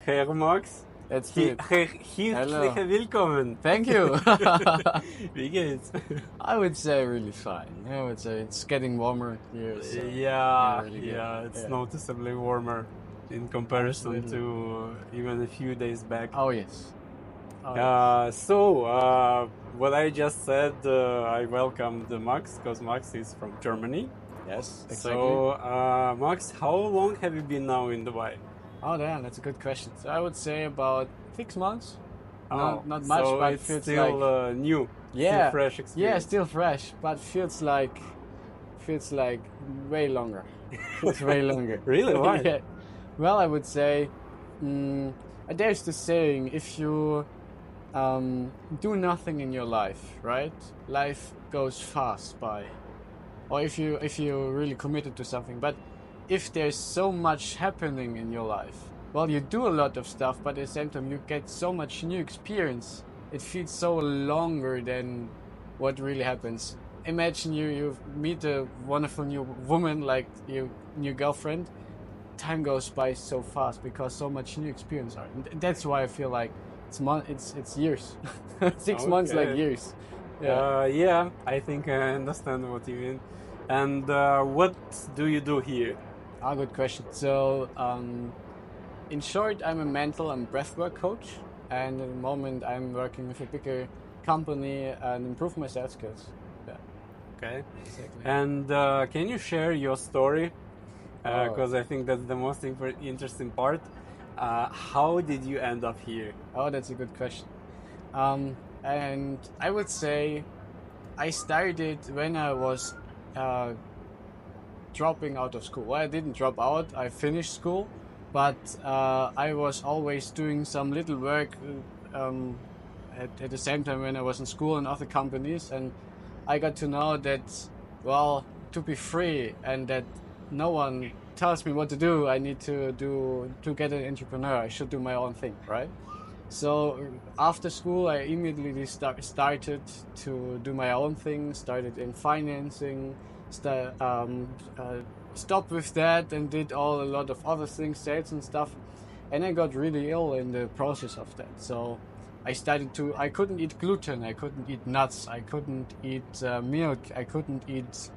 Herr Max. Jetzt Philipp. Herzlich willkommen. Thank you. Wie geht's? I would say really fine. I would say it's getting warmer here. So It's noticeably warmer in comparison Absolutely. to even a few days back. Oh yes. What I just said, I welcomed Max because Max is from Germany. Yes, exactly. So, Max, how long have you been now in Dubai? Oh damn, that's a good question. So I would say about 6 months. Oh, Not much, so but it's feels still like new, yeah, still fresh experience. yeah, still fresh, but feels like way longer. Feels way longer. Really? Why? Yeah. Well, I would say there's the saying: if you do nothing in your life, right? Life goes fast by. Or if you're really committed to something, but if there's so much happening in your life, well, you do a lot of stuff, but at the same time you get so much new experience. It feels so longer than what really happens. Imagine you meet a wonderful new woman, like your new girlfriend. Time goes by so fast because so much new experience are. And that's why I feel like it's years. 6 months like years. Yeah, I think I understand what you mean. And what do you do here? Good question. So, in short, I'm a mental and breathwork coach, and at the moment I'm working with a bigger company and improve my sales skills. Yeah. Okay. Exactly. And can you share your story? Because I think that's the most interesting part. How did you end up here? Oh, that's a good question. And I would say I started when I was dropping out of school. Well, I didn't drop out. I finished school, but I was always doing some little work at the same time when I was in school in other companies, and I got to know that, well, to be free and that no one tells me what to do, I need to get an entrepreneur. I should do my own thing, right? So after school, I immediately started to do my own thing. Started in financing. Stopped with that and did a lot of other things, sales and stuff. And I got really ill in the process of that. So I couldn't eat gluten. I couldn't eat nuts. I couldn't eat milk. I couldn't eat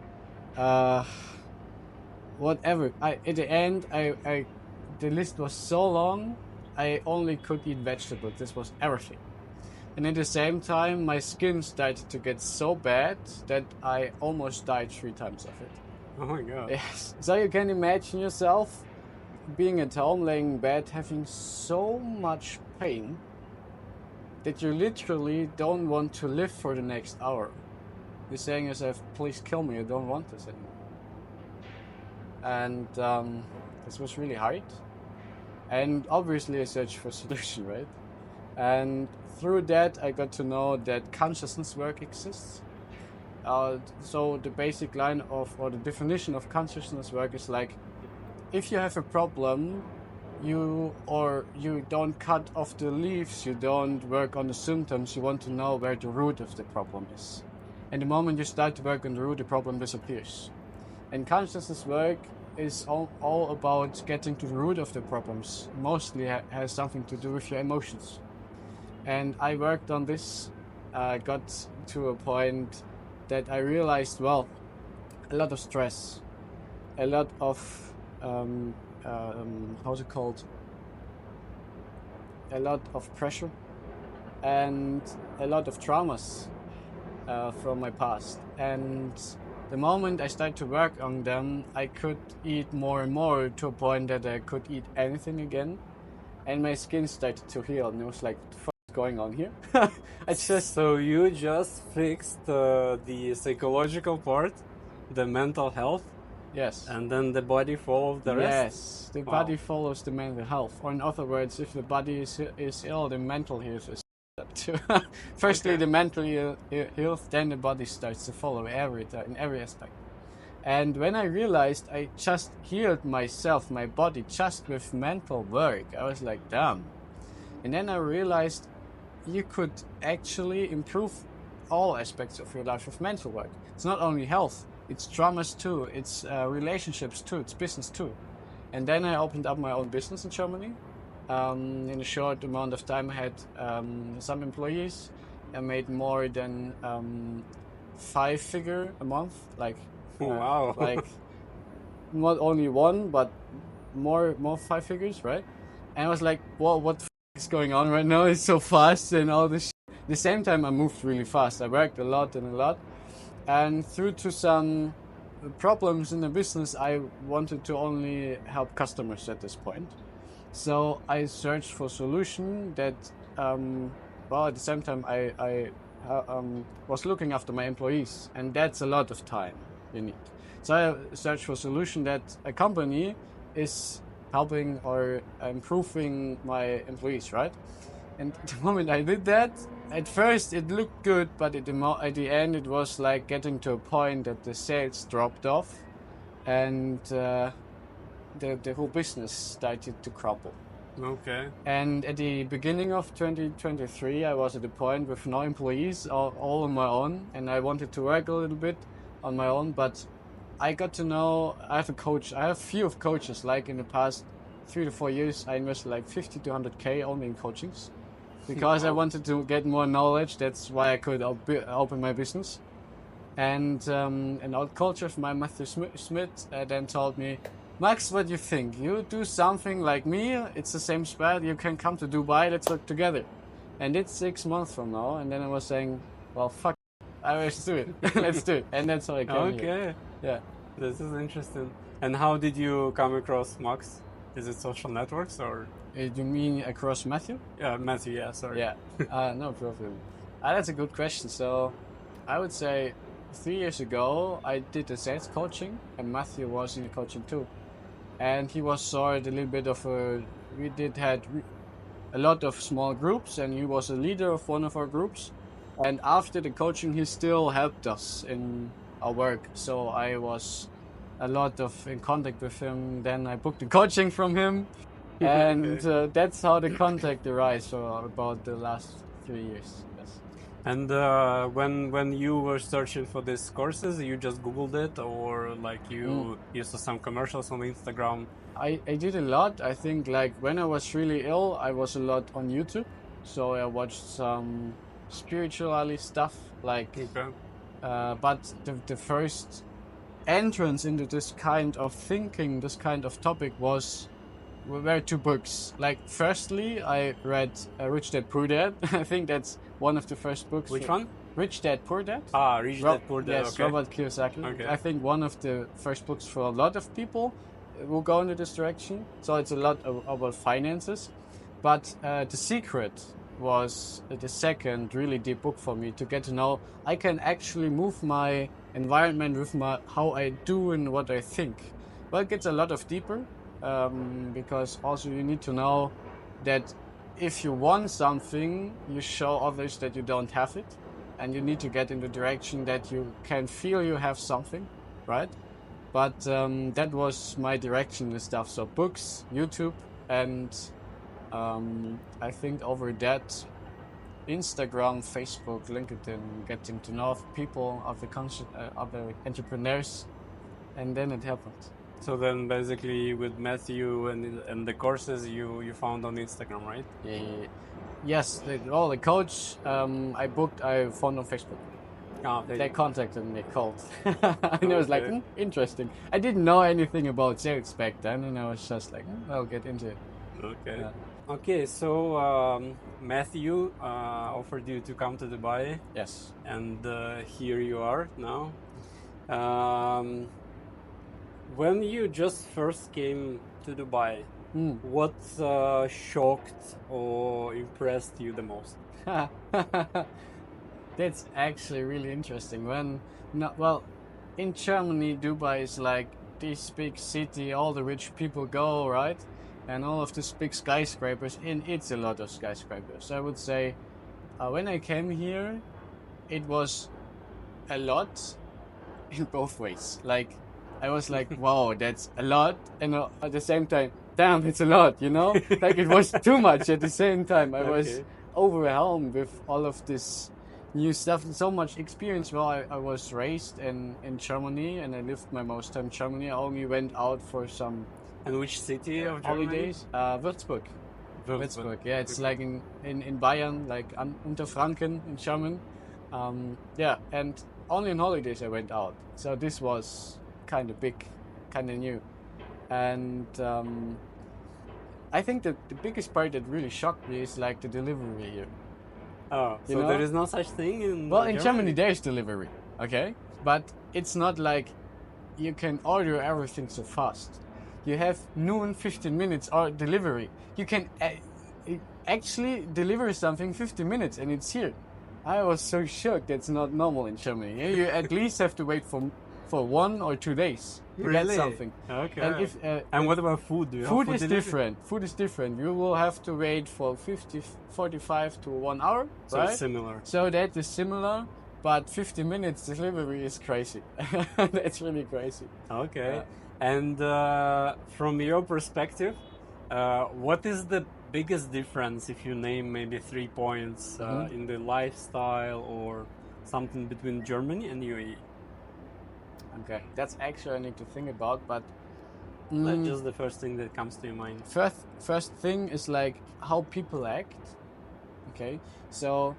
whatever. At the end, the list was so long. I only could eat vegetables. This was everything. And at the same time, my skin started to get so bad that I almost died 3 times of it. Oh my God. Yes. So you can imagine yourself being at home, laying in bed, having so much pain that you literally don't want to live for the next hour. You're saying yourself, please kill me, I don't want this anymore. And this was really hard. And obviously I searched for a solution, right? And through that I got to know that consciousness work exists. So the basic line or the definition of consciousness work is like, if you have a problem, you don't cut off the leaves, you don't work on the symptoms, you want to know where the root of the problem is. And the moment you start to work on the root, the problem disappears. And consciousness work is all about getting to the root of the problems. Mostly has something to do with your emotions. And I worked on this, got to a point that I realized, well, a lot of stress, a lot of, how's it called? A lot of pressure and a lot of traumas from my past. And the moment I started to work on them, I could eat more and more to a point that I could eat anything again. And my skin started to heal. And it was like, what the fuck is going on here? So you just fixed the psychological part, the mental health? Yes. And then the body followed the rest? Yes. The body follows the mental health. Or in other words, if the body is ill, the mental health is too. Firstly, the mental health, then the body starts to follow in every aspect. And when I realized I just healed myself, my body, just with mental work, I was like, damn. And then I realized you could actually improve all aspects of your life with mental work. It's not only health, it's traumas too, it's relationships too, it's business too. And then I opened up my own business in Germany. In a short amount of time, I had some employees. I made more than 5-figure a month, like Wow. like not only one, but more 5 figures, right? And I was like, well, what the is going on right now? It's so fast and all this. At the same time, I moved really fast. I worked a lot, and through to some problems in the business, I wanted to only help customers at this point. So I searched for a solution that, well, at the same time, I was looking after my employees, and that's a lot of time you need. So I searched for a solution that a company is helping or improving my employees, right? And the moment I did that, at first it looked good, but at the end it was like getting to a point that the sales dropped off, and the whole business started to crumble. Okay. And at the beginning of 2023, I was at a point with no employees, all on my own, and I wanted to work a little bit on my own, but I got to know I have a coach. I have a few of coaches. Like in the past 3 to 4 years, I invested like 50 to 100K only in coachings because I wanted to get more knowledge. That's why I could open my business. And an old coach of mine, Matthew Smith, then told me, Max, what do you think? You do something like me, it's the same spot, you can come to Dubai, let's work together. And it's 6 months from now, and then I was saying, well, fuck, let's do it, let's do it. And that's how I came here. Okay. Yeah. This is interesting. And how did you come across Max? Is it social networks or? You mean across Matthew? Yeah, Matthew, yeah, sorry. Yeah, no problem. That's a good question. So I would say 3 years ago, I did a sales coaching, and Matthew was in the coaching too. And he was sort a little bit of had a lot of small groups, and he was a leader of one of our groups. And after the coaching, he still helped us in our work. So I was a lot in contact with him. Then I booked the coaching from him, and that's how the contact arose for about the last 3 years. Yes. And when you were searching for these courses, you just Googled it, or like you saw some commercials on Instagram? I did a lot. I think like when I was really ill, I was a lot on YouTube. So I watched some spirituality stuff, like. Okay. But the first entrance into this kind of thinking, this kind of topic were 2 books. Like, firstly, I read Rich Dad Poor Dad. I think that's one of the first books. Which one? Rich Dad Poor Dad. Rich Dad Poor Dad. Yes, okay. Robert Kiyosaki. Okay. I think one of the first books for a lot of people will go into this direction. So it's a lot about finances. But The Secret was the second really deep book for me to get to know I can actually move my environment with how I do and what I think. Well, it gets a lot of deeper because also you need to know that if you want something, you show others that you don't have it, and you need to get in the direction that you can feel you have something, right? But that was my direction and stuff. So books, YouTube, and I think over that, Instagram, Facebook, LinkedIn, getting to know people, other entrepreneurs, and then it happened. So then basically with Matthew and the courses you found on Instagram, right? Yeah. Yes, the coach I found on Facebook. They contacted me, they called. And I was like, interesting. I didn't know anything about sales back then, and I was just like, I'll get into it. Okay. Yeah. Okay, so Matthew offered you to come to Dubai. Yes. And here you are now. When you just first came to Dubai, what shocked or impressed you the most? That's actually really interesting. In Germany, Dubai is like this big city, all the rich people go, right? And all of these big skyscrapers, and it's a lot of skyscrapers. I would say when I came here, it was a lot in both ways. Like, I was like, wow, that's a lot. And at the same time, damn, it's a lot, you know? Like, it was too much at the same time. I was overwhelmed with all of this new stuff and so much experience. Well, I was raised in Germany, and I lived my most time in Germany. I only went out for some And which city of Germany? holidays. Würzburg. Breathwork. Yeah, it's like in Bayern, like Unterfranken in German. Yeah, and only on holidays I went out. So this was kind of big, kind of new. And I think that the biggest part that really shocked me is like the delivery here. Oh, You so know? there is no such thing in Well, in Germany Germany? there is delivery, okay? But it's not like you can order everything so fast. You have noon, 15 minutes or delivery. You can actually deliver something 15 minutes and it's here. I was so shocked. That's not normal in Germany. You at least have to wait for 1 or 2 days to Really? get something. Okay. And if And what about food? Do you have food food is delivery? different. Food is different. You will have to wait for 45 to 1 hour, So right? it's similar. So that is similar, but 50 minutes delivery is crazy. That's really crazy. Okay. Yeah. And from your perspective, what is the biggest difference if you name maybe 3 points in the lifestyle or something between Germany and UAE? Okay, that's actually I need to think about, but That's just the first thing that comes to your mind. first thing is like how people act. Okay, so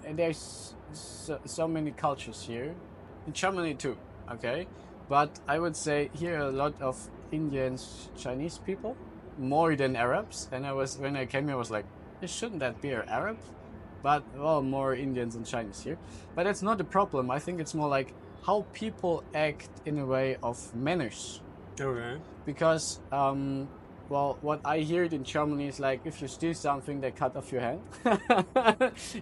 there's so many cultures here, in Germany too. Okay, but I would say here a lot of Indians, Chinese people, more than Arabs. And when I came here, I was like, shouldn't that be an Arab? But well, more Indians and Chinese here. But that's not the problem. I think it's more like how people act in a way of manners. Okay. Because well, what I heard in Germany is like if you steal something, they cut off your hand.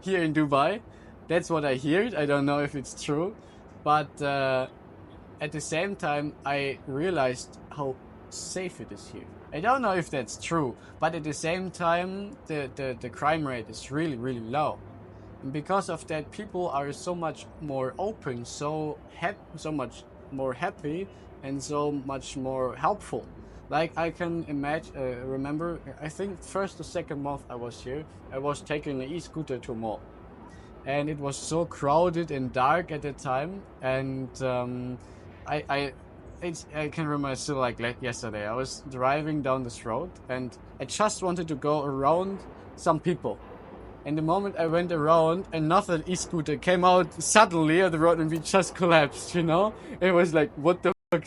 Here in Dubai, that's what I heard. I don't know if it's true, but at the same time, I realized how safe it is here. I don't know if that's true, but at the same time, the crime rate is really, really low. And because of that, people are so much more open, so much more happy, and so much more helpful. Like I can remember, I think first or second month I was here, I was taking an e-scooter to a mall. And it was so crowded and dark at the time, and I can remember still like yesterday. I was driving down this road, and I just wanted to go around some people. And the moment I went around, another e-scooter came out suddenly on the road, and we just collapsed. You know, it was like what the fuck?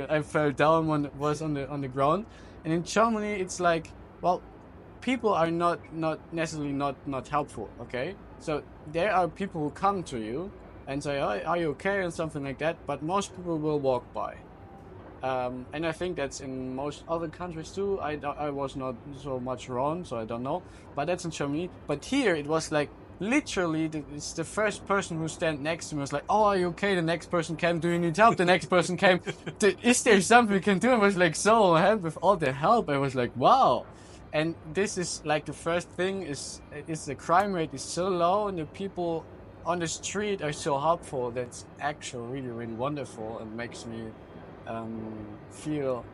I fell down was on the ground. And in Germany, it's like, well, people are not necessarily not helpful. Okay, so there are people who come to you and say, oh, are you okay, and something like that. But most people will walk by. And I think that's in most other countries too. I was not so much around, so I don't know. But that's in Germany. But here it was like literally it's the first person who stand next to me was like, oh, are you okay? The next person came, do you need help? The next person came, is there something we can do? I was like so happy with all the help. I was like, wow. And this is like the first thing is the crime rate is so low, and the people on the street are so helpful. That's actually really, really wonderful, and makes me feel,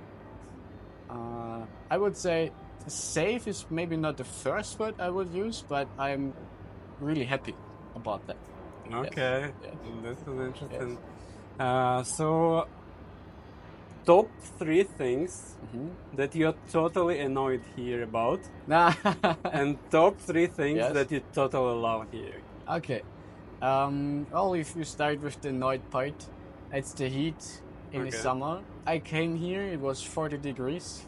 I would say safe is maybe not the first word I would use, but I'm really happy about that. Okay, Yes. this is interesting. So, top 3 things that you're totally annoyed here about, Nah. and top 3 things Yes. that you totally love here. Okay. Well, if you start with the annoyed part, it's the heat in the summer. I came here, it was 40 degrees.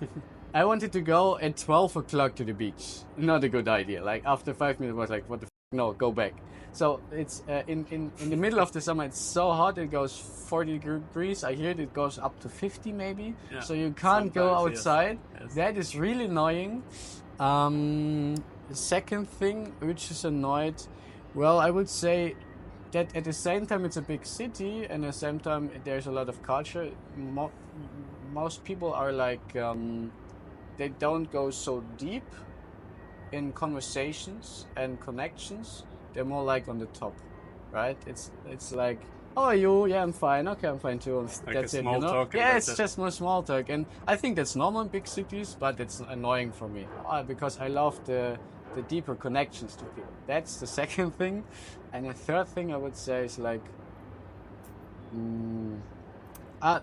I wanted to go at 12 o'clock to the beach. Not a good idea. Like after 5 minutes, I was like, what the f? No, go back. So it's in the middle of the summer, it's so hot, it goes 40 degrees. I hear it goes up to 50 maybe. Yeah, So you can't go sometimes, outside. yes. That is really annoying. The second thing which is annoyed, well, I would say that at the same time it's a big city, and at the same time there's a lot of culture. Most people are like, they don't go so deep in conversations and connections. They're more like on the top, right? It's like, oh, are you? Yeah, I'm fine. Okay, I'm fine too. Like that's a it, small you know? talk and Yeah, that's it's it. just more small talk, and I think that's normal in big cities, but it's annoying for me because I love the deeper connections to people. That's the second thing. And the third thing I would say is like,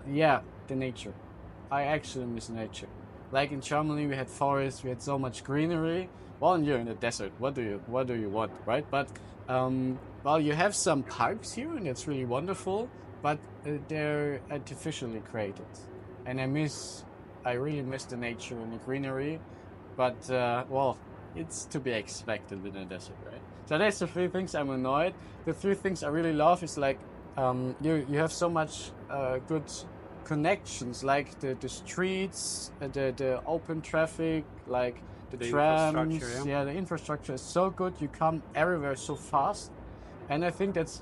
yeah, the nature. I actually miss nature. Like in Germany, we had forests, we had so much greenery. Well, you're in the desert. What do you want, right? But well, you have some parks here, and it's really wonderful. But they're artificially created, and I really miss the nature and the greenery. But well, it's to be expected in a desert, right? So that's the three things I'm annoyed. The three things I really love is like you have so much good connections, like the streets, the open traffic, like the trams. Yeah, the infrastructure is so good. You come everywhere so fast, and I think that's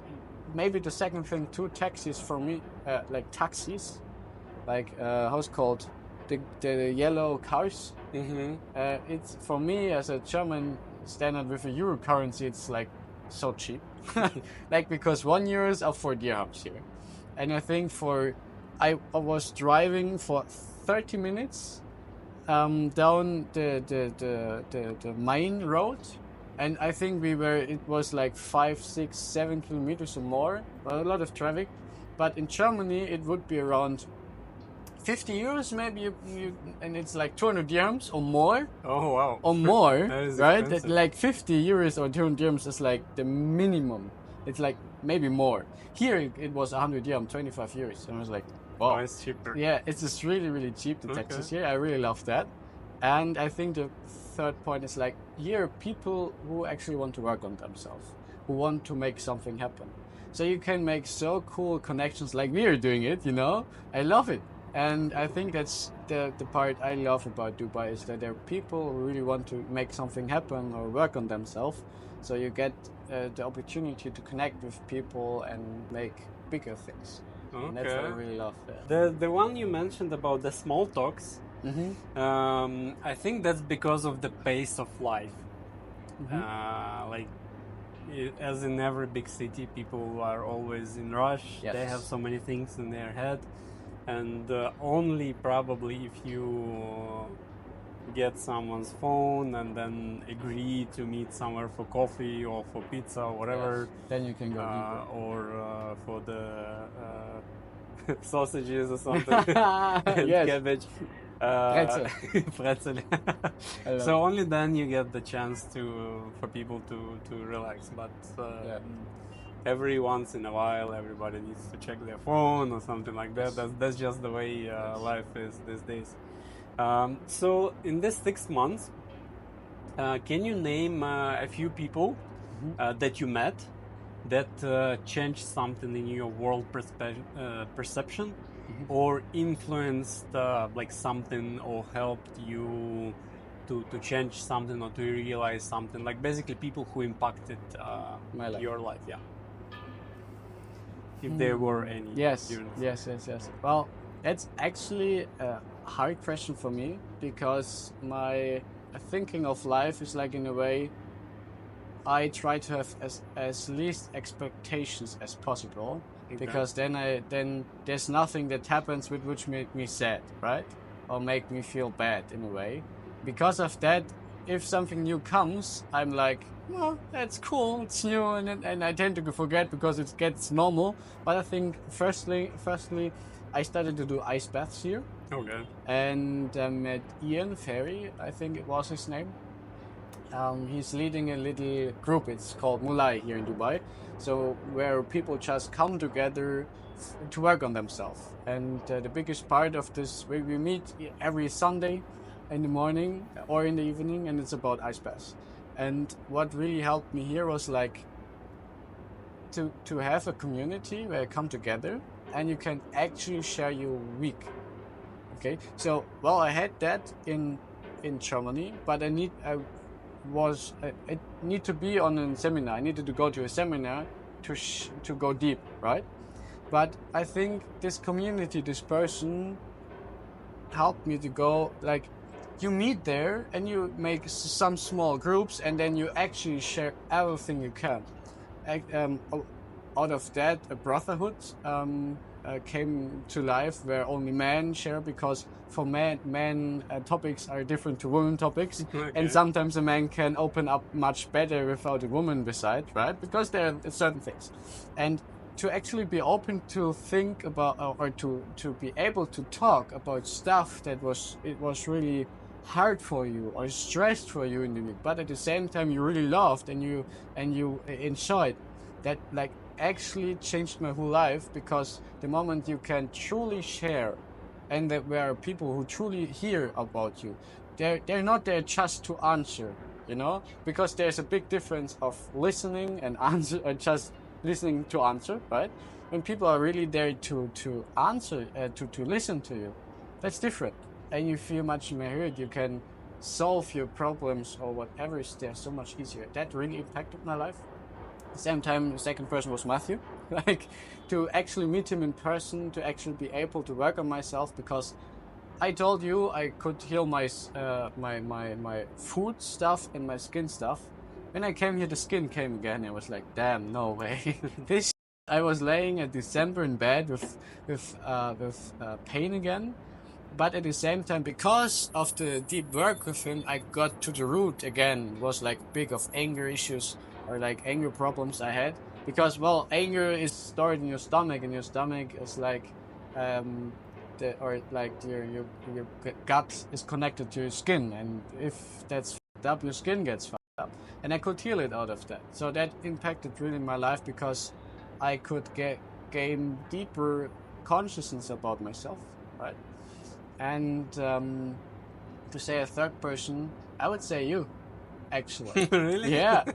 maybe the second thing too. Taxis for me, like taxis, like how's it called, the yellow cars. It's for me as a German standard with a euro currency, it's like so cheap. Like because €1 is 4 dirhams here, and I think I was driving for 30 minutes down the main road, and I think it was like 5, 6, 7 kilometers or more, a lot of traffic. But in Germany it would be around €50 maybe, and it's like 200 dirhams or more. Oh wow! Or more, right? Like €50 or 200 dirhams is like the minimum. It's like maybe more. Here it was 100 dirham, €25, and I was like, wow, it's cheaper. Yeah, it's just really really cheap, the taxes here. I really love that. And I think the third point is like here people who actually want to work on themselves, who want to make something happen. So you can make so cool connections like we are doing it. I love it. And I think that's the part I love about Dubai, is that there are people who really want to make something happen or work on themselves. So you get the opportunity to connect with people and make bigger things. Okay. And that's what I really love. The one you mentioned about the small talks, I think that's because of the pace of life. Like, as in every big city, people are always in rush. Yes. They have so many things in their head. And only probably if you get someone's phone and then agree to meet somewhere for coffee or for pizza or whatever, then you can go or for the sausages or something, cabbage, pretzel. So only then you get the chance for people to relax. But every once in a while, everybody needs to check their phone or something like that. That's just the way life is these days. So in this 6 months, can you name a few people that you met that changed something in your world perception, or influenced like something, or helped you to change something or to realize something? Like basically people who impacted your life. Yeah. If there were any. Yes. Well, that's actually a hard question for me, because my thinking of life is like, in a way, I try to have as least expectations as possible, because then there's nothing that happens which make me sad, right? Or make me feel bad in a way. Because of that, if something new comes, I'm like, well, that's cool, it's new, and I tend to forget because it gets normal. But I think firstly, I started to do ice baths here. Okay. And I met Ian Ferry, I think it was his name. He's leading a little group, it's called Mulai here in Dubai. So where people just come together to work on themselves. And the biggest part of this, we meet every Sunday in the morning or in the evening, and it's about ice baths. And what really helped me here was like to have a community where you come together and you can actually share your week. Okay, so well, I had that in Germany, but I need to be on a seminar. I needed to go to a seminar to go deep, right? But I think this community, this person, helped me to go, like, you meet there and you make some small groups, and then you actually share everything you can. Out of that, a brotherhood came to life where only men share, because for men topics are different to women topics. Okay. And sometimes a man can open up much better without a woman beside, right? Because there are certain things. And to actually be open to think about or to be able to talk about stuff that was really hard for you or stressed for you in the week, but at the same time you really loved and you enjoyed, that like actually changed my whole life, because the moment you can truly share, and that where people who truly hear about you, they're not there just to answer, you know, because there's a big difference of listening and answer, or just listening to answer, right? When people are really there to answer, to listen to you, that's different, and you feel much more heard. You can solve your problems or whatever is there so much easier. That really impacted my life. At the same time, the second person was Matthew. Like, to actually meet him in person, to actually be able to work on myself, because I told you I could heal my my food stuff and my skin stuff. When I came here, the skin came again. I was like, damn, no way. This I was laying at December in bed with pain again. But at the same time, because of the deep work with him, I got to the root again. It was like big of anger issues or like anger problems I had. Because, well, anger is stored in your stomach, and your stomach is like, your gut is connected to your skin. And if that's fucked up, your skin gets fucked up. And I could heal it out of that. So that impacted really my life, because I could gain deeper consciousness about myself, right? And to say a third person, I would say you, actually. Really? Yeah,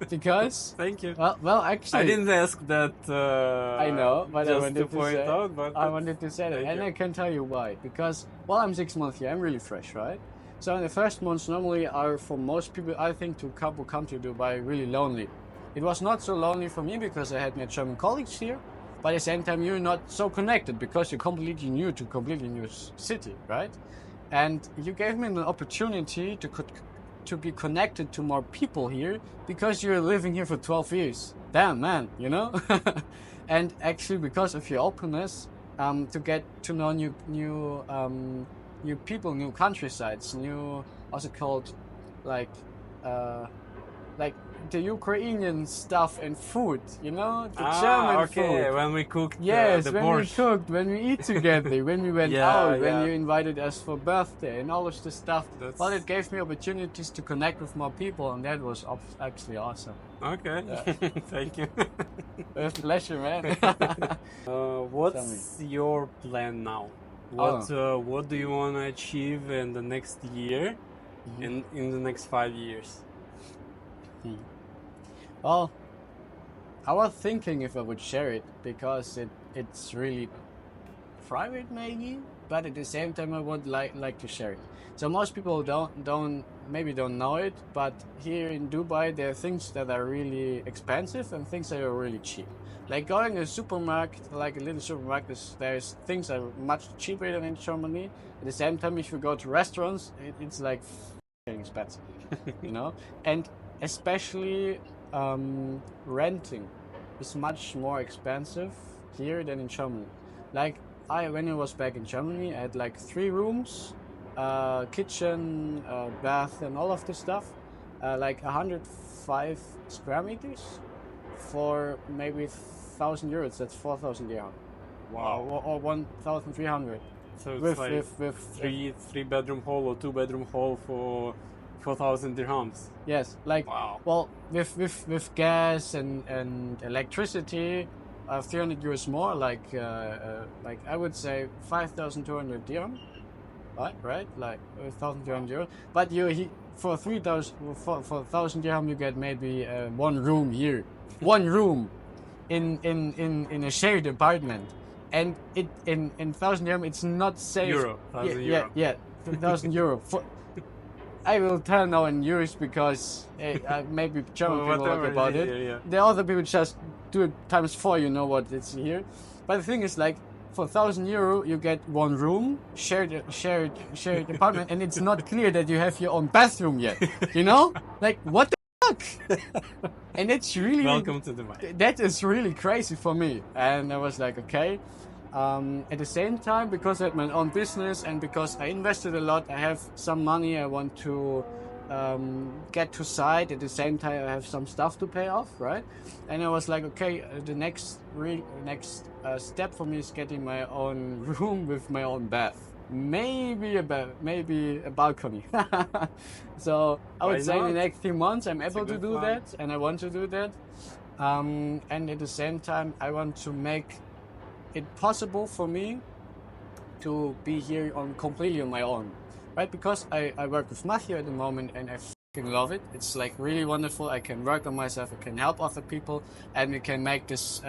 because Thank you. well, actually, I didn't ask that. I know, but just I wanted to point say, out, but I wanted to say that, Thank and you. I can tell you why. Because while I'm 6 months here, I'm really fresh, right? So in the first months, normally are for most people, I think, to come to Dubai really lonely. It was not so lonely for me because I had my German colleagues here. But at the same time, you're not so connected because you're completely new to completely new city, right? And you gave me an opportunity to be connected to more people here because you're living here for 12 years. Damn, man, you know? And actually, because of your openness, to get to know new people, new countrysides, new, what's it called, like, like the Ukrainian stuff and food, you know, the German food. When we cooked Yes, the when borscht. we cooked, when we eat together, when we went Yeah, out, when yeah. you invited us for birthday and all of this stuff. That's- Well, it gave me opportunities to connect with more people, and that was actually awesome. Okay, thank you. With pleasure, man. What's your plan now? What do you want to achieve in the next year, in the next 5 years? Well, I was thinking if I would share it, because it's really private maybe, but at the same time I would like to share it. So most people don't know it, but here in Dubai there are things that are really expensive and things that are really cheap. Like going to a supermarket, like a little supermarket, there's things that are much cheaper than in Germany. At the same time, if you go to restaurants, it's like expensive, you know. And especially renting is much more expensive here than in Germany. Like when I was back in Germany, I had like 3 rooms, kitchen, bath, and all of this stuff, like 105 square meters for maybe 1,000 euros. That's 4,000 dirham. Wow. Or 1,300. So it's like three bedroom hall or 2 bedroom hall for 4,000 dirhams. Yes, like, wow. Well, with gas and electricity, 300 euros more, like I would say 5,200 dirham, right, like 1,200 euros. But for 1,000 dirham you get maybe 1 room here, 1 room in a shared apartment, and it in 1,000 dirham it's not safe. Euro, 1,000 euro. Yeah, 1,000 euro. I will tell now in euros because maybe German people talk about it. Yeah. The other people just do it times 4, you know what it's here. But the thing is, like, for 1,000 euro you get 1 room, shared apartment, and it's not clear that you have your own bathroom yet. You know, like what the fuck? And it's really welcome to Dubai. That is really crazy for me, and I was like, okay. At the same time, because I had my own business and because I invested a lot, I have some money I want to get to site. At the same time, I have some stuff to pay off, right? And I was like, okay, the next step for me is getting my own room with my own bath, maybe maybe a balcony. So I Why would say in the not? next few months I'm It's a able to good do plan. that, and I want to do that. And at the same time, I want to make it possible for me to be here on completely on my own, right? Because I work with Matthew at the moment, and I fucking love it. It's like really wonderful. I can work on myself. I can help other people, and we can make this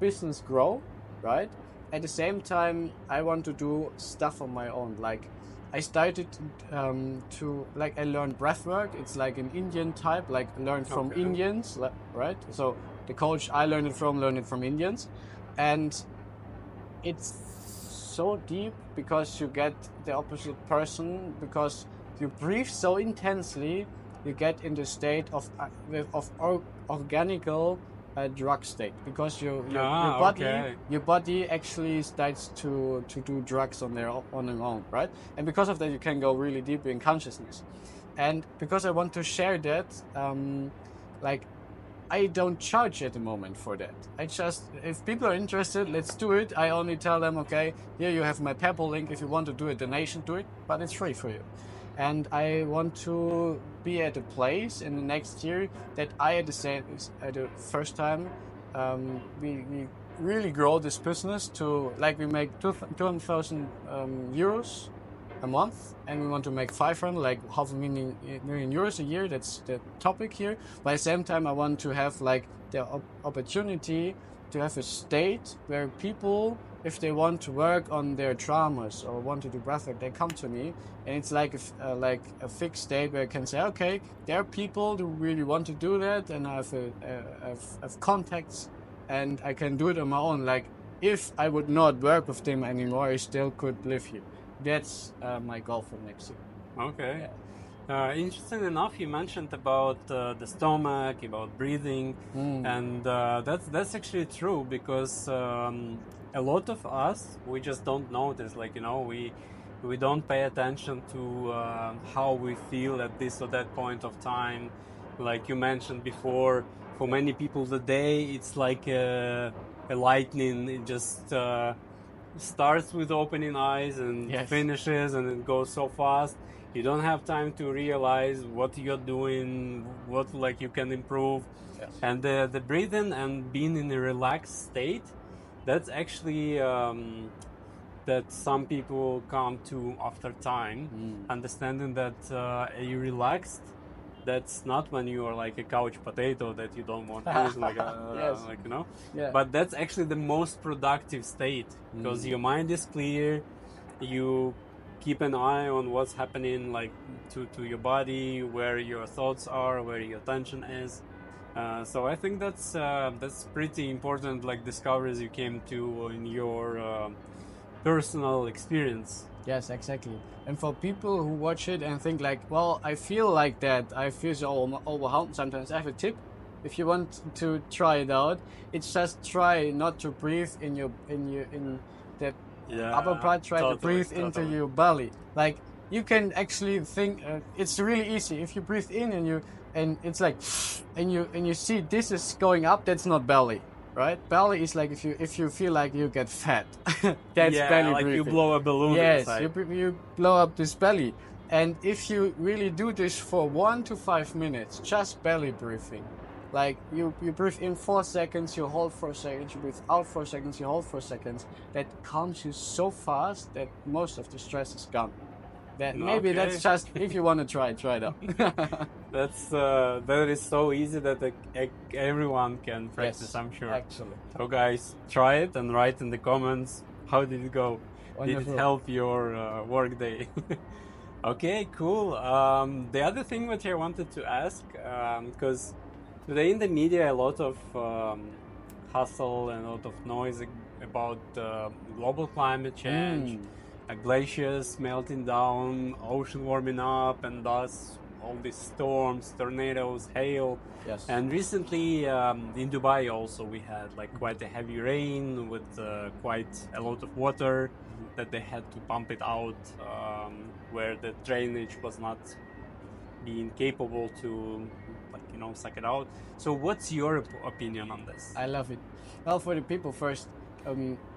business grow, right? At the same time, I want to do stuff on my own. Like I started to like I learned breathwork. It's like an Indian type, like learned from Okay. Indians, right? So the coach I learned it from Indians, and it's so deep because you get the opposite person, because you breathe so intensely, you get in the state of organical drug state, because Okay. your body actually starts to do drugs on their own, right? And because of that, you can go really deep in consciousness. And because I want to share that, like I don't charge at the moment for that. I just, if people are interested, let's do it. I only tell them, okay, here you have my PayPal link. If you want to do a donation, do it, but it's free for you. And I want to be at a place in the next year that I, at the first time, we really grow this business to, like, we make 200,000 euros a month, and we want to make 500, like half a million euros a year. That's the topic here. But at the same time, I want to have like the opportunity to have a state where people, if they want to work on their traumas or want to do breathwork, they come to me, and it's like a fixed state where I can say, okay, there are people who really want to do that, and I have contacts, and I can do it on my own. Like if I would not work with them anymore, I still could live here. That's my goal for next year. Okay. Yeah. Interesting enough, you mentioned about the stomach, about breathing, and that's actually true, because a lot of us, we just don't notice. Like, we don't pay attention to how we feel at this or that point of time. Like you mentioned before, for many people the day it's like a lightning. It just starts with opening eyes and Yes. finishes, and it goes so fast. You don't have time to realize what you're doing, what like you can improve. Yes. And the breathing and being in a relaxed state, that's actually that some people come to after time, understanding that you relaxed. That's not when you are like a couch potato that you don't want to use, like Yes. like Yeah. But that's actually the most productive state, because your mind is clear. You keep an eye on what's happening, like to your body, where your thoughts are, where your attention is. So I think that's pretty important, like discoveries you came to in your personal experience. Yes, exactly. And for people who watch it and think like, well, I feel like that, I feel so overwhelmed sometimes, I have a tip. If you want to try it out, it's just try not to breathe in the upper part. Try to breathe into your belly. Like you can actually think it's really easy. If you breathe in and it's like, and you see this is going up, that's not belly. Right? Belly is like if you feel like you get fat. That's belly like breathing. you blow a balloon Yes, inside. you blow up this belly. And if you really do this for 1 to 5 minutes, just belly breathing. Like you breathe in 4 seconds, you hold 4 seconds, you breathe out 4 seconds, you hold 4 seconds. That calms you so fast that most of the stress is gone. Maybe that's just, if you want to try it out. That is so easy that everyone can practice. Yes, I'm sure. actually. So guys, try it and write in the comments how did it go. Wonderful. Did it help your work day? Okay, cool. The other thing which I wanted to ask, because today in the media a lot of hustle and a lot of noise about global climate change, glaciers melting down, ocean warming up, and thus all these storms, tornadoes, hail. Yes. And recently in Dubai also we had like quite a heavy rain with quite a lot of water that they had to pump it out, where the drainage was not being capable to, like, suck it out. So what's your opinion on this? I love it. Well, for the people first,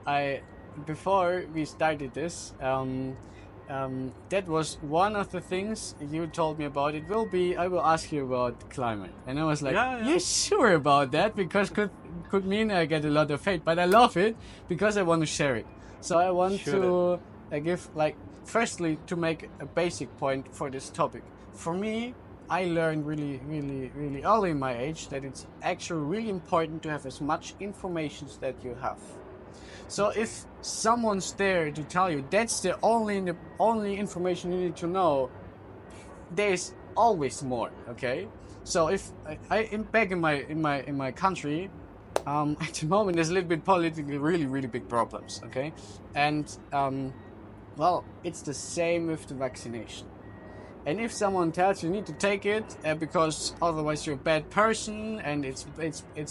I before we started this, that was one of the things you told me about. It will be, I will ask you about climate, and I was like, Yeah. you sure about that? Because could mean I get a lot of hate, but I love it because I want to share it. So I want to give, like, firstly, to make a basic point for this topic. For me, I learned really, really, really early in my age that it's actually really important to have as much information that you have. So if someone's there to tell you that's the only information you need to know, there's always more. Okay. So if back in my country, at the moment there's a little bit politically really, really big problems. Okay, and well, it's the same with the vaccination. And if someone tells you need to take it because otherwise you're a bad person and it's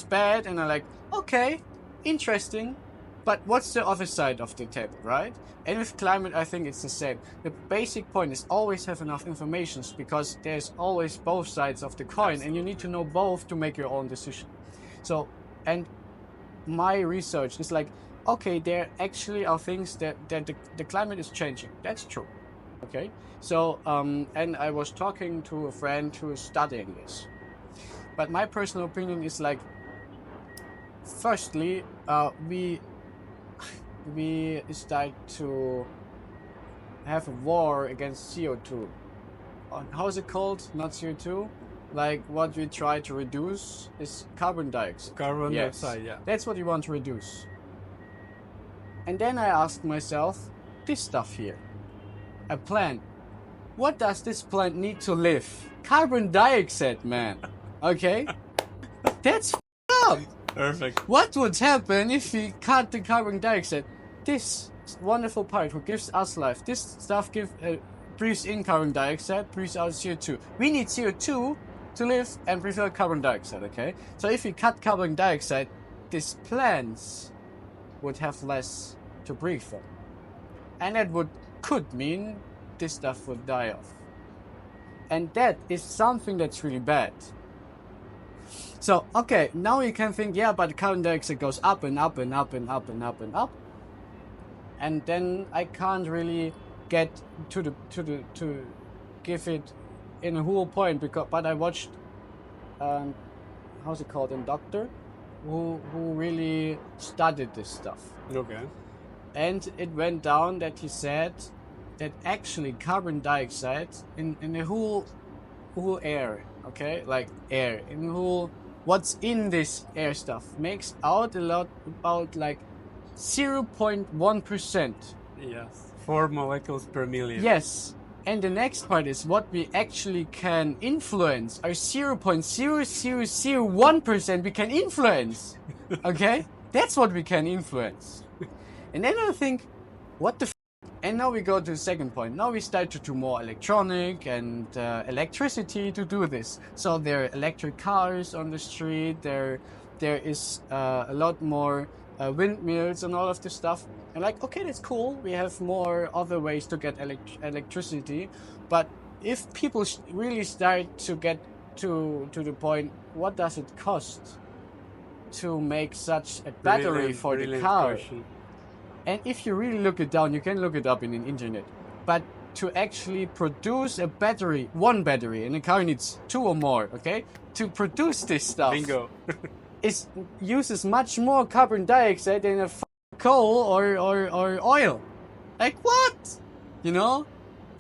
bad, and I'm like, okay, interesting, but what's the other side of the table, right? And with climate, I think it's the same. The basic point is always have enough information, because there's always both sides of the coin, and you need to know both to make your own decision. So, and my research is like, okay, there actually are things that the climate is changing. That's true. Okay, so and I was talking to a friend who is studying this, but my personal opinion is like, firstly, we start to have a war against CO2. How is it called? Not CO2. Like, what we try to reduce is carbon dioxide. Carbon dioxide, yeah. That's what you want to reduce. And then I asked myself, this stuff here, a plant. What does this plant need to live? Carbon dioxide, man. Okay? That's up. Perfect. What would happen if we cut the carbon dioxide? This wonderful part who gives us life. This stuff breathes in carbon dioxide, breathes out CO2. We need CO2 to live and breathe out carbon dioxide, okay? So if we cut carbon dioxide, these plants would have less to breathe from. And that could mean this stuff would die off. And that is something that's really bad. So, okay, now you can think, yeah, but carbon dioxide goes up and up and up and up and up and up. And then I can't really get to give it in a whole point, but I watched, how's it called, a doctor who really studied this stuff. Okay. And it went down that he said that actually carbon dioxide in the whole air, okay, like air, in the whole, what's in this air stuff makes out a lot, about like 0.1%. Yes. 4 molecules per million. Yes. And the next part is what we actually can influence are 0.0001% we can influence. Okay? That's what we can influence. And then I think, what the and now we go to the second point. Now we start to do more electronic and electricity to do this. So there are electric cars on the street. There is a lot more windmills and all of this stuff. And like, okay, that's cool. We have more other ways to get electricity. But if people really start to get to the point, what does it cost to make such a battery for the car? Question. And if you really look it down, you can look it up in the internet. But to actually produce a battery, one battery, and a car needs 2 or more, okay? To produce this stuff, Bingo. uses much more carbon dioxide than a coal or oil. Like, what? You know?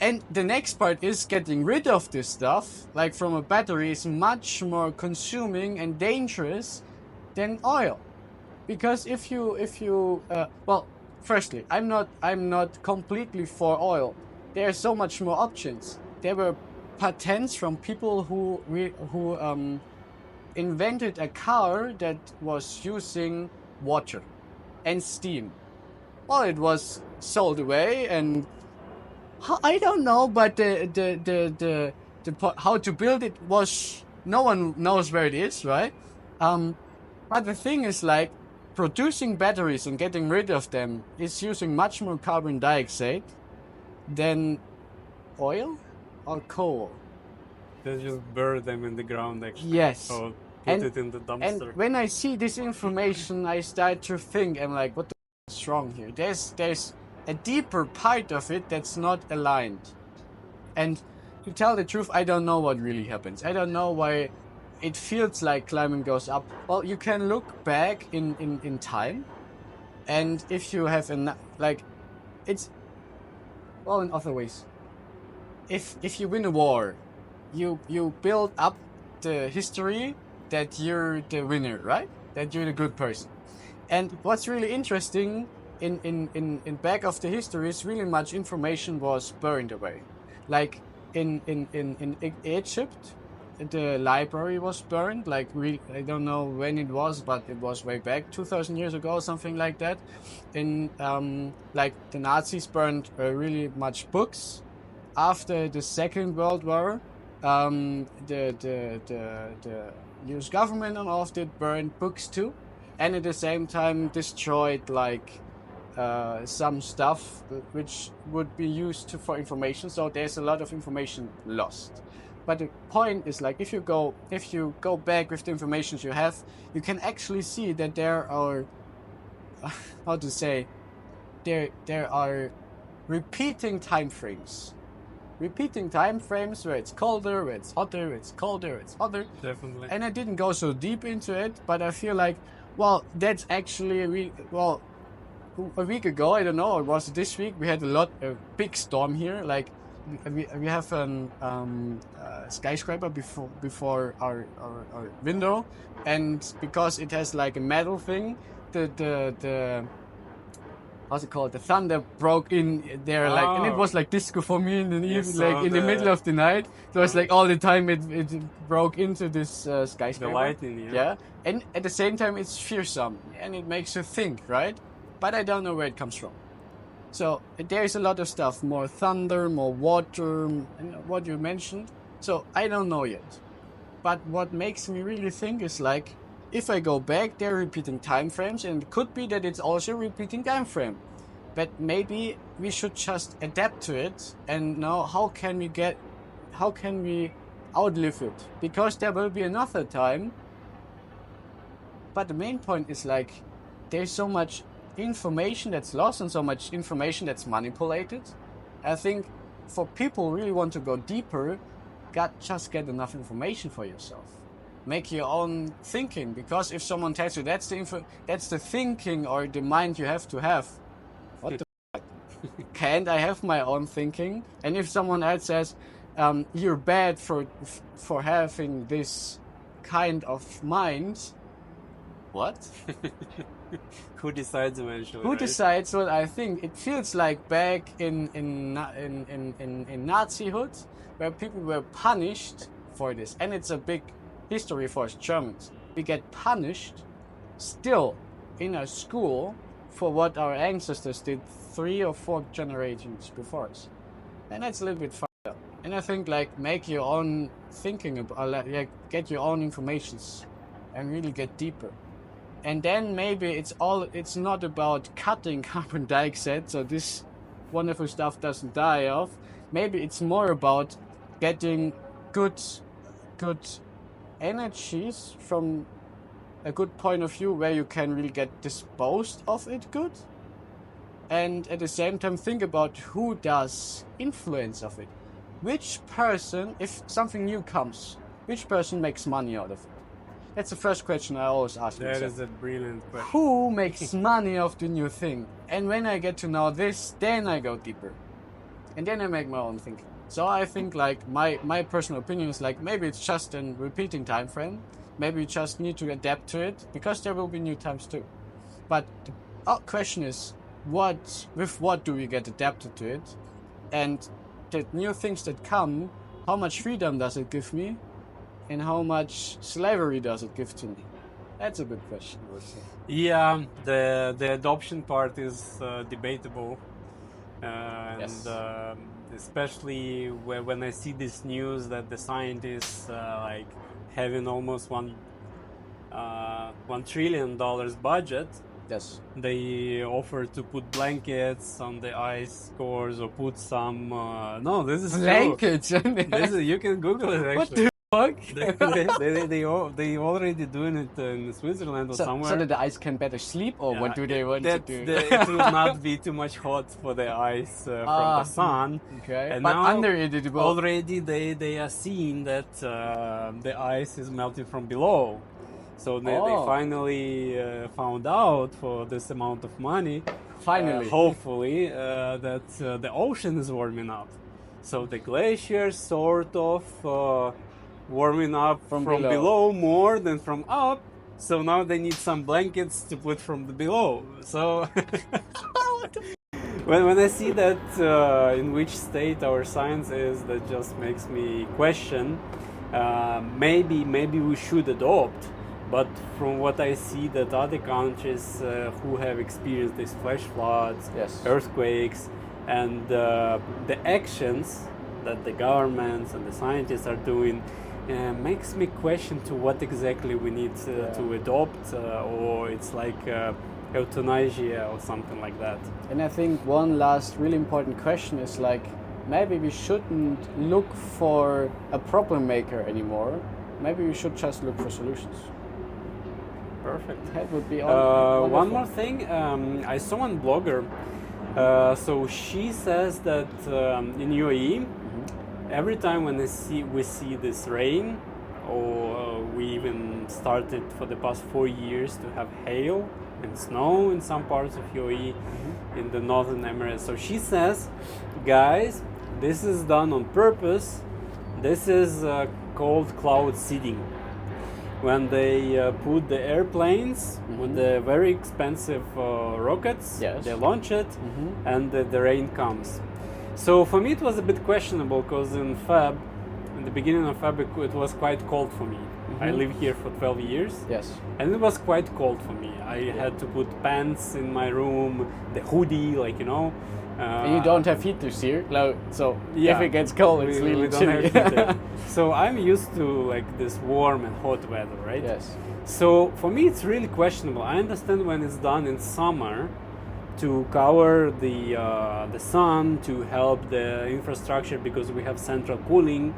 And the next part is getting rid of this stuff, like from a battery, is much more consuming and dangerous than oil. Because if you well, firstly, I'm not completely for oil. There are so much more options. There were patents from people who invented a car that was using water and steam. Well, it was sold away, and I don't know, but the how to build it was, no one knows where it is, right? But the thing is, like, producing batteries and getting rid of them is using much more carbon dioxide than oil or coal. They just bury them in the ground, actually. Yes. Or put it in the dumpster. And when I see this information, I start to think, I'm like, what the f- is wrong here? There's a deeper part of it that's not aligned. And to tell the truth, I don't know what really happens. I don't know why it feels like climbing goes up. Well, you can look back in time, and if you have like, it's, well, in other ways. If you win a war, you build up the history that you're the winner, right? That you're the good person. And what's really interesting in back of the history is really much information was burned away. Like in Egypt, the library was burned. Like I don't know when it was, but it was way back, 2,000 years ago, something like that. In like the Nazis burned really much books. After the Second World War, the U.S. government and all of it burned books too, and at the same time destroyed like some stuff which would be used for information. So there's a lot of information lost. But the point is, like, if you go back with the information you have, you can actually see that there are how to say there are repeating time frames where it's colder, where it's hotter, where it's colder, where it's hotter. Definitely. And I didn't go so deep into it, but I feel like, well, that's actually a week ago, I don't know, it was this week, we had a big storm here. Like we have a skyscraper before our window, and because it has like a metal thing, the how's it called? The thunder broke in there, like, and it was like disco for me in the evening, like in the middle of the night. So it's like all the time it broke into this skyscraper. The lightning, yeah. And at the same time, it's fearsome and it makes you think, right? But I don't know where it comes from. So there's a lot of stuff, more thunder, more water, and what you mentioned. So I don't know yet. But what makes me really think is like, if I go back, they're repeating time frames, and it could be that it's also repeating time frame. But maybe we should just adapt to it and know how can we outlive it? Because there will be another time. But the main point is like, there's so much information that's lost and so much information that's manipulated. I think for people who really want to go deeper, just get enough information for yourself. Make your own thinking, because if someone tells you that's the thinking or the mind you have to have, what the fuck? Can't I have my own thinking? And if someone else says you're bad for having this kind of mind, what? Who decides eventually? Who right? decides what I think? It feels like back in Nazihood, where people were punished for this, and it's a big history for us Germans. We get punished still in a school for what our ancestors did 3 or 4 generations before us, and that's a little bit fucked up. And I think like make your own thinking about, like get your own informations, and really get deeper. And then maybe it's not about cutting carbon dioxide so this wonderful stuff doesn't die off. Maybe it's more about getting good energies from a good point of view where you can really get disposed of it good, and at the same time think about who does influence of it. Which person, if something new comes, which person makes money out of it? That's the first question I always ask myself. That is a brilliant question. Who makes money off the new thing? And when I get to know this, then I go deeper, and then I make my own thinking. So I think like my personal opinion is like, maybe it's just a repeating time frame. Maybe you just need to adapt to it, because there will be new times too. But the question is, with what do we get adapted to it? And the new things that come, how much freedom does it give me? And how much slavery does it give to me? That's a good question, I would say. Yeah, the adoption part is debatable, and Yes. Especially when I see this news that the scientists like having almost $1 trillion budget Yes. They offer to put blankets on the ice cores or put some. No, this is Blankets. This is, you can Google it actually. What the fuck? They already doing it in Switzerland or somewhere. So that the ice can better sleep, or what do they want to do? It will not be too much hot for the ice from the sun. Okay, And but now under it will... already they are seeing that the ice is melting from below. So they finally found out for this amount of money, hopefully, that the ocean is warming up. So the glaciers sort of warming up from below more than from up. So now they need some blankets to put from the below. So when I see that in which state our science is, that just makes me question. Maybe we should adopt. But from what I see, that other countries who have experienced these flash floods, earthquakes, and the actions that the governments and the scientists are doing makes me question to what exactly we need to adopt, or it's like euthanasia or something like that. And I think one last really important question is like, maybe we shouldn't look for a problem maker anymore. Maybe we should just look for solutions. Perfect. That would be one more thing. I saw one blogger. So she says that in UAE, every time when we see this rain, or we even started for the past 4 years to have hail and snow in some parts of UAE, in the northern Emirates. So she says, guys, this is done on purpose. This is called cloud seeding. When they put the airplanes with the very expensive rockets, they launch it, and the rain comes. So for me it was a bit questionable, because in the beginning of Feb, it was quite cold for me. I live here for 12 years, and it was quite cold for me. I had to put pants in my room, the hoodie, like, you know. And you don't have heaters here, so if it gets cold, it's really chilly. So I'm used to like this warm and hot weather, right? Yes. So for me, it's really questionable. I understand when it's done in summer to cover the sun, to help the infrastructure, because we have central cooling,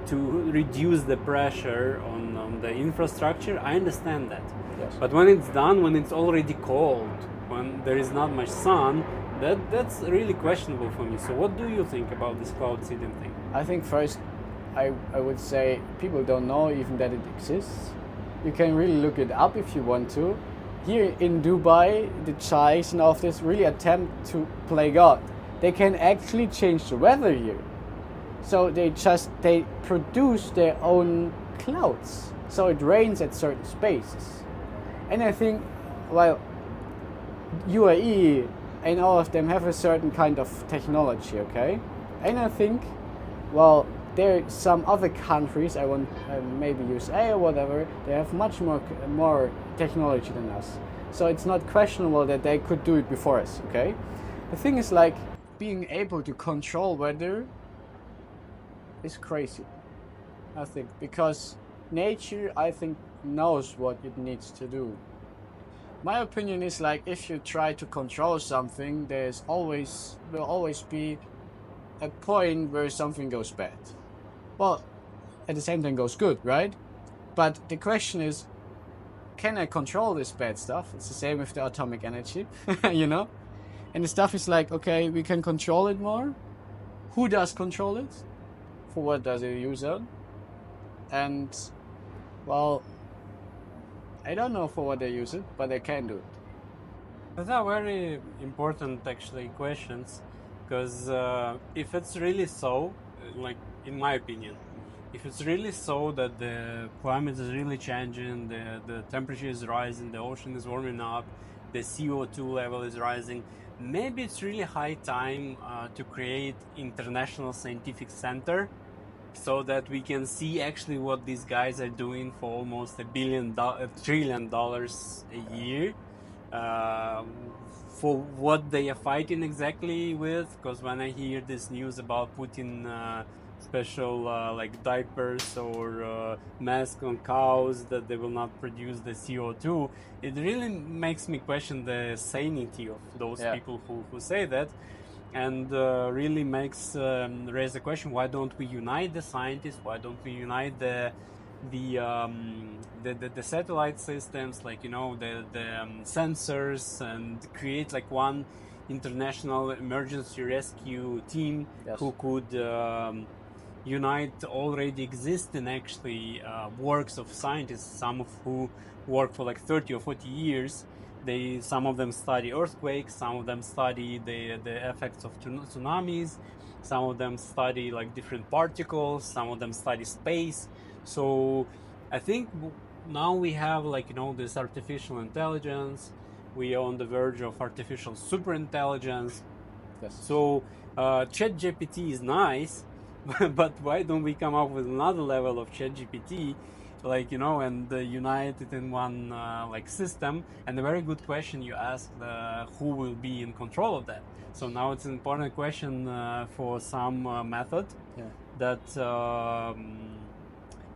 to reduce the pressure on the infrastructure. I understand that. But when it's done, when it's already cold, when there is not much sun, that's really questionable for me. So what do you think about this cloud seeding thing? I think first, I would say people don't know even that it exists. You can really look it up if you want to. Here in Dubai, the Chais and all of this really attempt to play God. They can actually change the weather here. So they produce their own clouds. So it rains at certain spaces. And I think, well, UAE and all of them have a certain kind of technology, okay? And I think, well, there are some other countries, I want maybe USA or whatever, they have much more technology than us. So it's not questionable that they could do it before us, okay? The thing is, like, being able to control weather is crazy, I think, because nature, I think, knows what it needs to do. My opinion is, like, if you try to control something, will always be a point where something goes bad. Well, at the same time goes good, right? But the question is, can I control this bad stuff? It's the same with the atomic energy, you know? And the stuff is like, okay, we can control it more. Who does control it? For what does it use it? And, well, I don't know for what they use it, but they can do it. Those are very important, actually, questions, because if it's really so, like, in my opinion, if it's really so that the climate is really changing, the temperature is rising, the ocean is warming up, the CO2 level is rising, maybe it's really high time to create international scientific center, so that we can see actually what these guys are doing for almost $1 trillion a year, for what they are fighting exactly with. Because when I hear this news about Putin special like diapers or mask on cows that they will not produce the CO2. It really makes me question the sanity of those people who say that, and really makes raise the question: why don't we unite the scientists? Why don't we unite the satellite systems, like the sensors, and create like one international emergency rescue team who could unite already existing actually works of scientists, some of who work for like 30 or 40 years. Some of them study earthquakes, some of them study the effects of tsunamis, some of them study like different particles, some of them study space. So I think now we have like this artificial intelligence. We are on the verge of artificial superintelligence. So ChatGPT is nice, but why don't we come up with another level of ChatGPT, like and unite it in one like system? And a very good question you asked: who will be in control of that? So now it's an important question for some method that.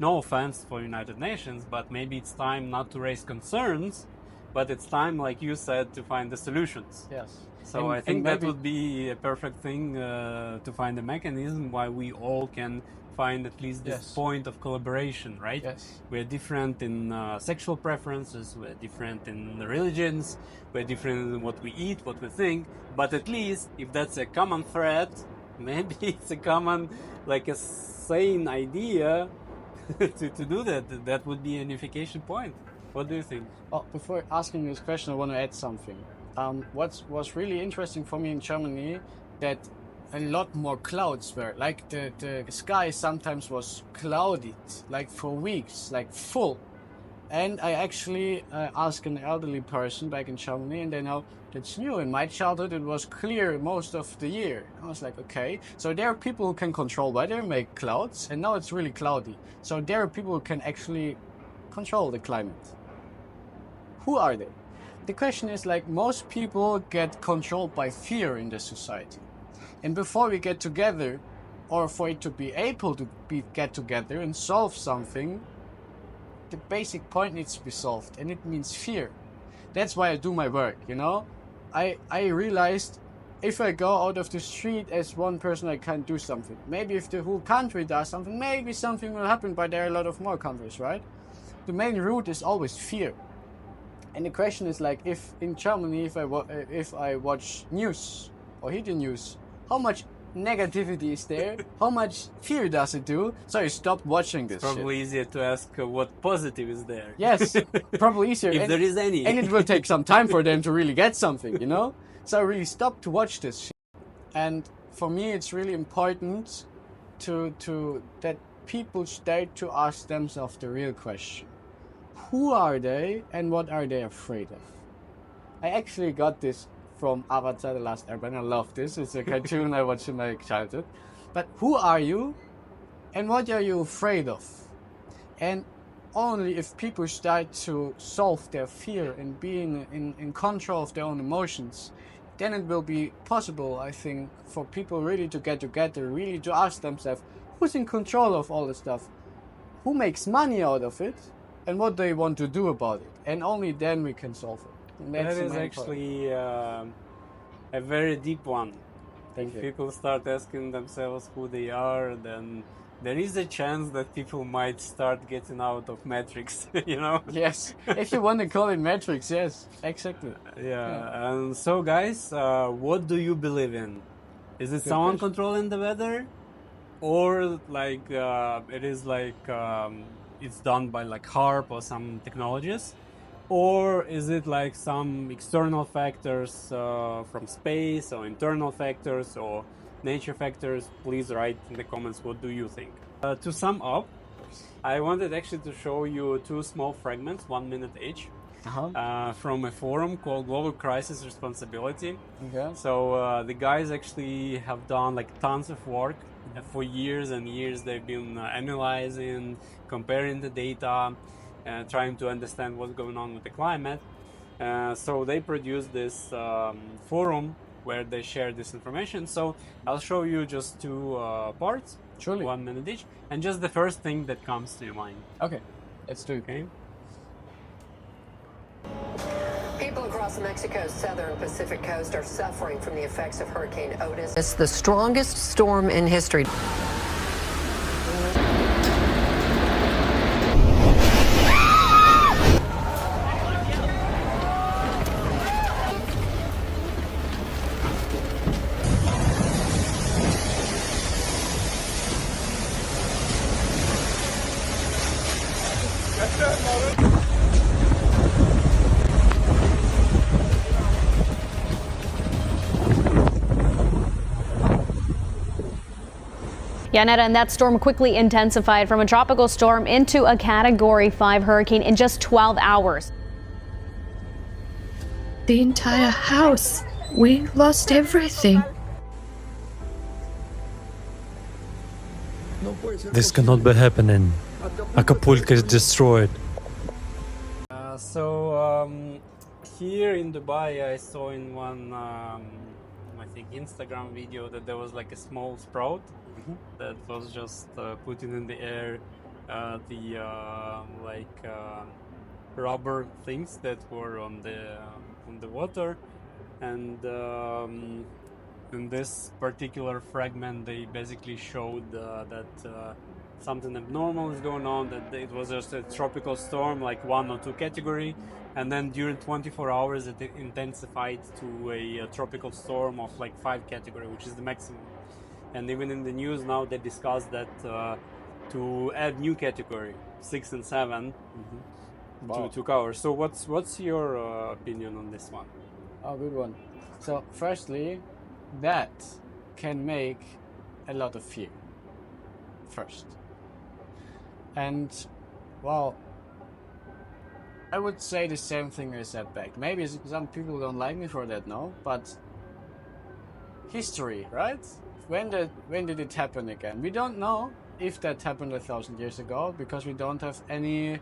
No offense for United Nations, but maybe it's time not to raise concerns, but it's time, like you said, to find the solutions. So I think that would be a perfect thing to find a mechanism why we all can find at least this point of collaboration, right? We're different in sexual preferences, we're different in the religions, we're different in what we eat, what we think, but at least if that's a common thread, maybe it's a common, like a sane idea to do that. That would be a unification point. What do you think? Oh, before asking this question, I want to add something. What was really interesting for me in Germany, that a lot more clouds were. Like the sky sometimes was clouded, like for weeks, like full. And I actually asked an elderly person back in Germany, and they know that's new. In my childhood, it was clear most of the year. I was like, okay. So there are people who can control weather, make clouds, and now it's really cloudy. So there are people who can actually control the climate. Who are they? The question is, like, most people get controlled by fear in the society. And before we get together, or for it to be able to get together and solve something, the basic point needs to be solved, and it means fear. That's why I do my work, I realized if I go out of the street as one person, I can't do something. Maybe if the whole country does something, maybe something will happen, but there are a lot of more countries, right? The main root is always fear. And the question is, like, if in Germany, if I watch news or hear the news, how much negativity is there? How much fear does it do? So I stopped watching this. Probably easier to ask what positive is there. Yes, probably easier. If there is any. And it will take some time for them to really get something, So I really stopped to watch this shit. And for me, it's really important to that people start to ask themselves the real question. Who are they and what are they afraid of? I actually got this from Avatar: The Last Airbender. I love this. It's a cartoon I watched in my childhood. But who are you and what are you afraid of? And only if people start to solve their fear and being in control of their own emotions, then it will be possible, I think, for people really to get together, really to ask themselves, who's in control of all this stuff? Who makes money out of it? And what they want to do about it? And only then we can solve it. That is actually a very deep one. Thank you. People start asking themselves who they are, then there is a chance that people might start getting out of Matrix, Yes, if you want to call it Matrix, yes, exactly. Yeah. And so, guys, what do you believe in? Is it someone controlling the weather, or like it is like it's done by like HARP or some technologies? Or is it like some external factors from space, or internal factors, or nature factors? Please write in the comments what do you think. To sum up, I wanted actually to show you two small fragments, 1 minute each, from a forum called Global Crisis Responsibility. So the guys actually have done like tons of work. For years and years they've been analyzing, comparing the data, trying to understand what's going on with the climate. So they produced this forum where they share this information. So I'll show you just two parts. Surely. 1 minute each, and just the first thing that comes to your mind. Okay, let's do it. Okay. People across Mexico's southern Pacific coast are suffering from the effects of Hurricane Otis. It's the strongest storm in history. Yeah, Netta, and that storm quickly intensified from a tropical storm into a Category 5 hurricane in just 12 hours. The entire house. We lost everything. This cannot be happening. Acapulco is destroyed. Here in Dubai, I saw in one, I think, Instagram video that there was like a small sprout that was just putting in the air the rubber things that were on the water, and in this particular fragment, they basically showed that something abnormal is going on, that it was just a tropical storm, like 1 or 2 category, and then during 24 hours it intensified to a tropical storm of like 5 category, which is the maximum. And even in the news now they discussed that to add new category 6 and 7 to cover. So what's your opinion on this one? Oh, good one. So firstly, that can make a lot of fear first. And, well, I would say the same thing I said back. Maybe some people don't like me for that, no? But history, right? When did it happen again? We don't know if that happened 1,000 years ago because we don't have any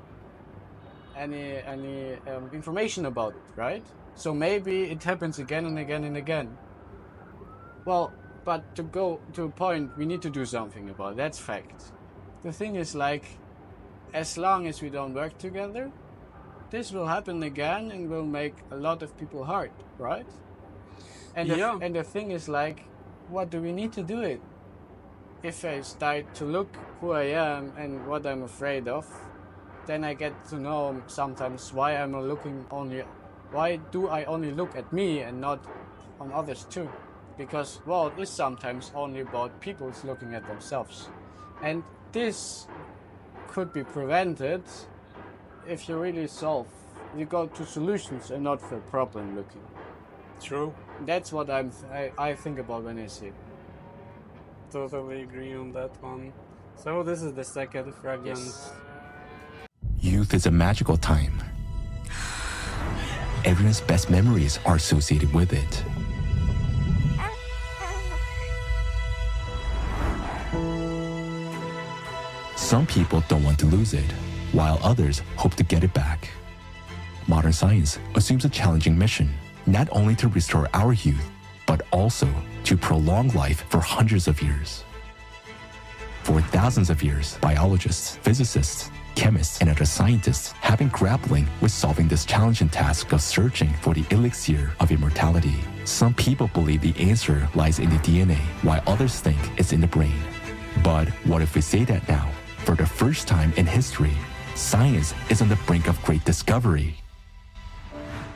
information about it, right? So maybe it happens again and again and again. Well, but to go to a point, we need to do something about it. That's fact. The thing is, like, as long as we don't work together, this will happen again and will make a lot of people hurt, right? And the thing is, like, what do we need to do it? If I start to look who I am and what I'm afraid of, then I get to know sometimes why do I only look at me and not on others too? Because, well, it is sometimes only about people looking at themselves. And this could be prevented if you really you go to solutions and not for problem looking. True. That's what I think about when I see it. Totally agree on that one. So this is the second fragment. Yes. Youth is a magical time. Everyone's best memories are associated with it. Some people don't want to lose it, while others hope to get it back. Modern science assumes a challenging mission, not only to restore our youth, but also to prolong life for hundreds of years. For thousands of years, biologists, physicists, chemists, and other scientists have been grappling with solving this challenging task of searching for the elixir of immortality. Some people believe the answer lies in the DNA, while others think it's in the brain. But what if we say that now? For the first time in history, science is on the brink of great discovery.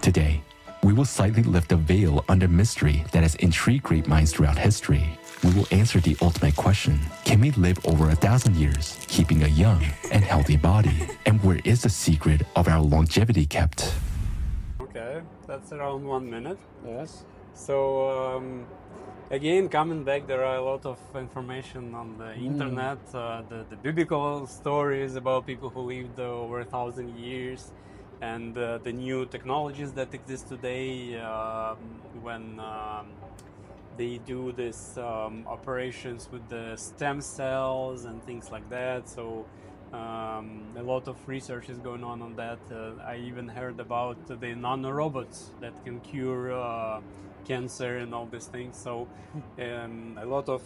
Today, we will slightly lift the veil on the mystery that has intrigued great minds throughout history. We will answer the ultimate question: can we live over 1,000 years, keeping a young and healthy body? And where is the secret of our longevity kept? Okay, that's around 1 minute. Yes. So again, coming back, there are a lot of information on the internet, the biblical stories about people who lived over 1,000 years, and the new technologies that exist today when they do this operations with the stem cells and things like that. So a lot of research is going on that. I even heard about the nanorobots that can cure cancer and all these things. So a lot of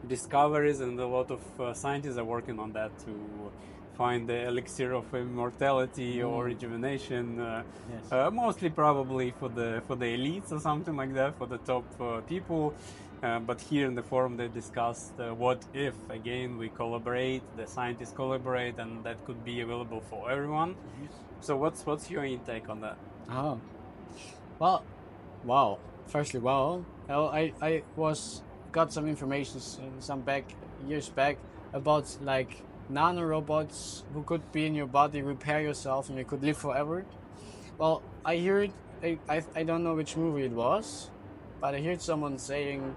discoveries, and a lot of scientists are working on that to find the elixir of immortality or rejuvenation. Yes. Mostly probably for the elites or something like that, for the top people. But here in the forum they discussed what if again we collaborate, the scientists collaborate, and that could be available for everyone. So what's your intake on that? Oh, well, wow. Firstly, wow. Well, I got some information some years back about like nanorobots who could be in your body, repair yourself, and you could live forever. Well, I hear it. I don't know which movie it was, but I heard someone saying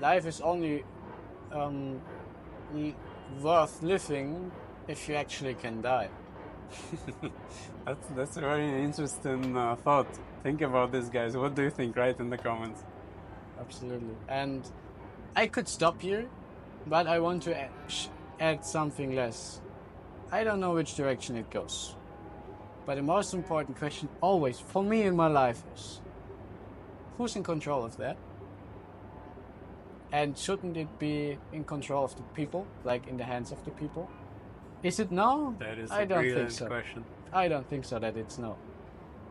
life is only um, worth living if you actually can die. That's a very interesting thought. Think about this, guys. What do you think? Write in the comments. Absolutely. And I could stop here, but I want to add something less. I don't know which direction it goes. But the most important question always for me in my life is, who's in control of that? And shouldn't it be in control of the people, like in the hands of the people? Is it no? That is I a don't think brilliant so. question. I don't think so that it's no.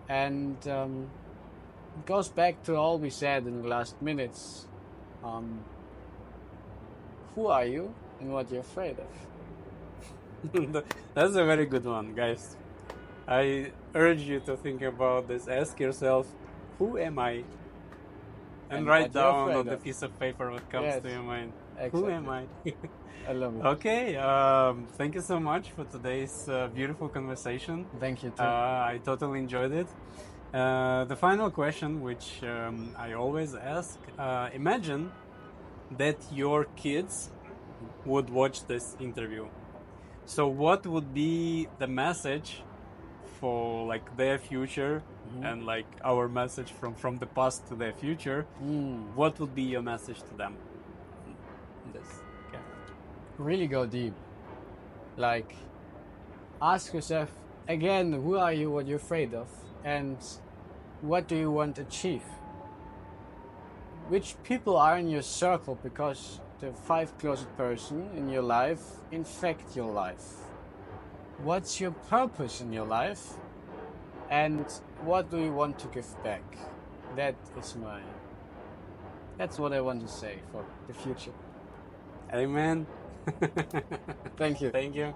And it goes back to all we said in the last minutes. Who are you and what you're afraid of? That's a very good one, guys. I urge you to think about this. Ask yourself, who am I? And write what you're down afraid on the of. piece of paper what comes Yes, to your mind. Who exactly. am I? I love it. Okay, thank you so much for today's beautiful conversation. Thank you too. I totally enjoyed it. The final question, which I always ask, imagine that your kids would watch this interview. So what would be the message for like their future and like our message from the past to their future? What would be your message to them? This. Okay. Really go deep. Like, ask yourself again, who are you, what you're afraid of, and what do you want to achieve? Which people are in your circle, because the 5 closest person in your life infect your life. What's your purpose in your life, and what do you want to give back? That's what I want to say for the future. Amen. Thank you. Thank you.